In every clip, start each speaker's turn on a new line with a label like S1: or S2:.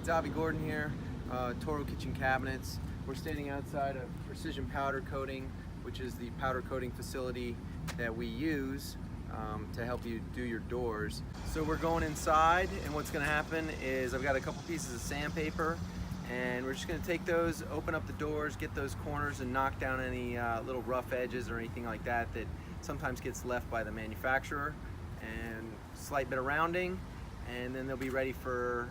S1: It's Avi Gordon here, Toro Kitchen Cabinets. We're standing outside of Precision Powder Coating, which is the powder coating facility that we use to help you do your doors. So we're going inside, and what's going to happen is I've got a couple pieces of sandpaper, and we're just going to take those, open up the doors, get those corners, and knock down any little rough edges or anything like that that sometimes gets left by the manufacturer, and slight bit of rounding, and then they'll be ready for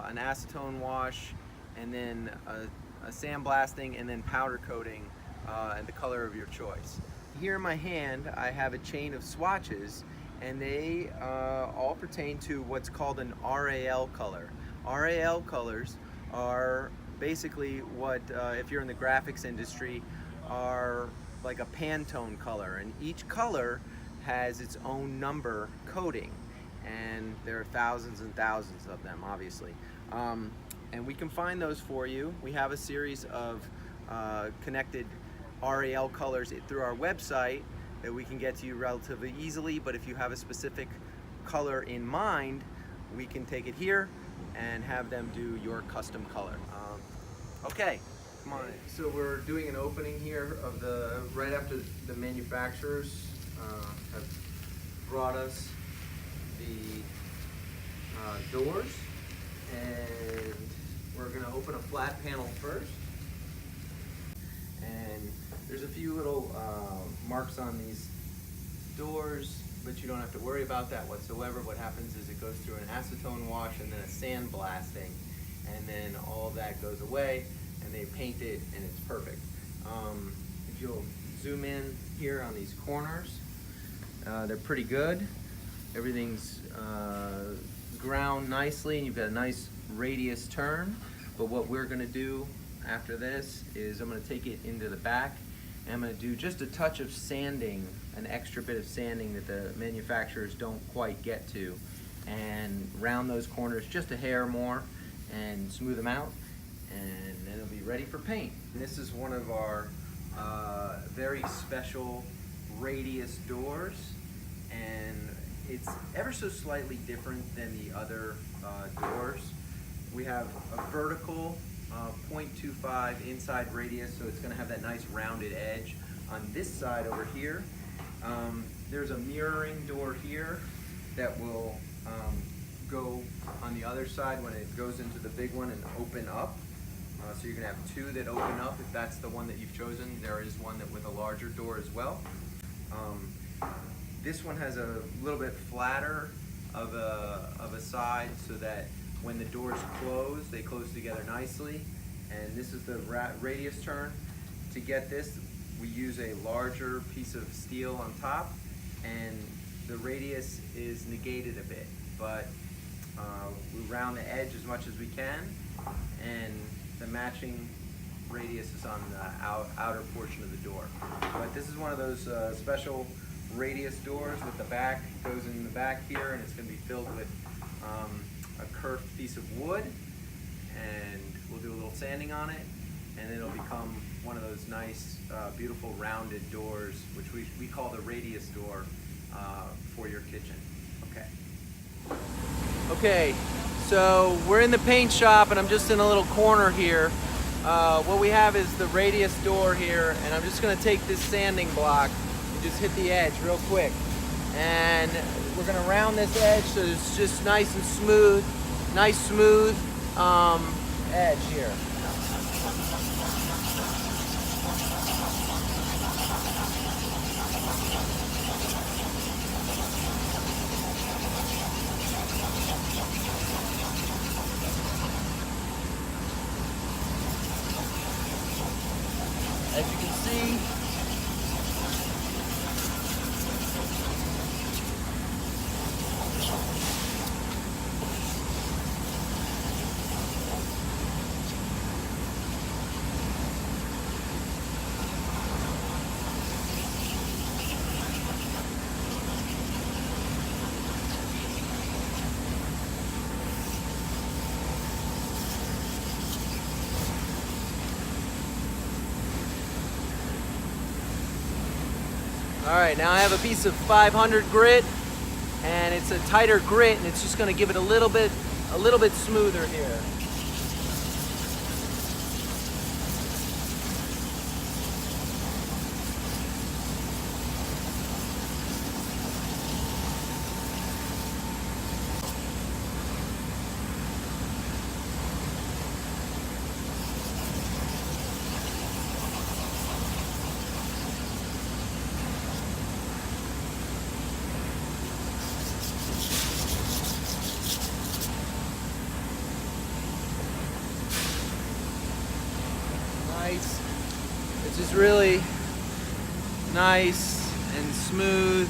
S1: an acetone wash, and then a sandblasting, and then powder coating and the color of your choice. Here in my hand I have a chain of swatches, and they all pertain to what's called an RAL color. RAL colors are basically what, if you're in the graphics industry, are like a Pantone color, and each color has its own number coding, and there are thousands and thousands of them, obviously. And we can find those for you. We have a series of connected RAL colors through our website that we can get to you relatively easily, but if you have a specific color in mind, we can take it here and have them do your custom color. Okay, come on in. So we're doing an opening here of right after the manufacturers have brought us the doors, and we're going to open a flat panel first. And there's a few little marks on these doors, but you don't have to worry about that whatsoever. What happens is it goes through an acetone wash and then a sandblasting, and then all of that goes away, and they paint it, and it's perfect. If you'll zoom in here on these corners, they're pretty good. Everything's ground nicely, and you've got a nice radius turn. But what we're going to do after this is I'm going to take it into the back, and I'm going to do just a touch of sanding, an extra bit of sanding that the manufacturers don't quite get to, and round those corners just a hair more and smooth them out, and then it'll be ready for paint. And this is one of our very special radius doors, and it's ever so slightly different than the other doors. We have a vertical 0.25 inside radius, so it's going to have that nice rounded edge. On this side over here, there's a mirroring door here that will go on the other side when it goes into the big one and open up. So you're going to have two that open up if that's the one that you've chosen. There is one that with a larger door as well. This one has a little bit flatter of a side, so that when the doors close, they close together nicely. And this is the radius turn. To get this, we use a larger piece of steel on top, and the radius is negated a bit, but we round the edge as much as we can, and the matching radius is on the outer portion of the door. But this is one of those special radius doors with the back, goes in the back here, and it's going to be filled with a curved piece of wood, and we'll do a little sanding on it, and it'll become one of those nice, beautiful rounded doors, which we call the radius door for your kitchen. Okay, so we're in the paint shop, and I'm just in a little corner here. What we have is the radius door here, and I'm just going to take this sanding block and just hit the edge real quick. And we're going to round this edge so it's just nice and smooth, nice smooth edge here. As you can see, all right, now I have a piece of 500 grit, and it's a tighter grit, and it's just going to give it a little bit smoother here. It's just really nice and smooth,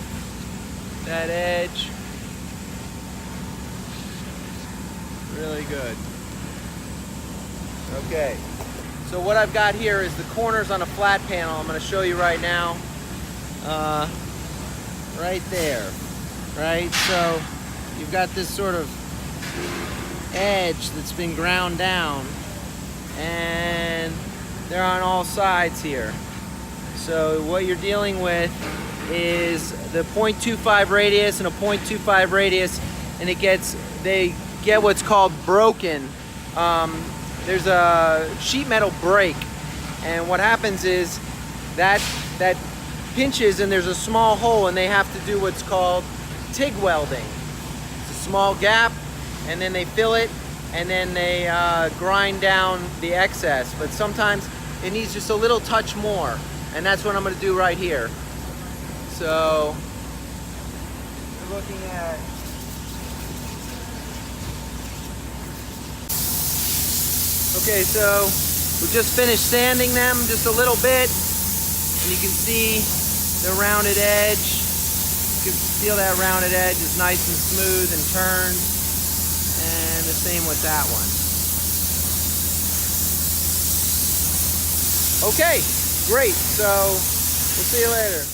S1: that edge. Really good. Okay, so what I've got here is the corners on a flat panel. I'm going to show you right now. Right there, right? So you've got this sort of edge that's been ground down, and they're on all sides here. So what you're dealing with is the 0.25 radius and a 0.25 radius, and they get what's called broken. There's a sheet metal break, and what happens is that pinches and there's a small hole, and they have to do what's called TIG welding. It's a small gap, and then they fill it, and then they grind down the excess. But sometimes it needs just a little touch more, and that's what I'm going to do right here. So we're looking at so we just finished sanding them just a little bit, and you can see the rounded edge. You can feel that rounded edge is nice and smooth and turned, and the same with that one. Okay, great. So we'll see you later.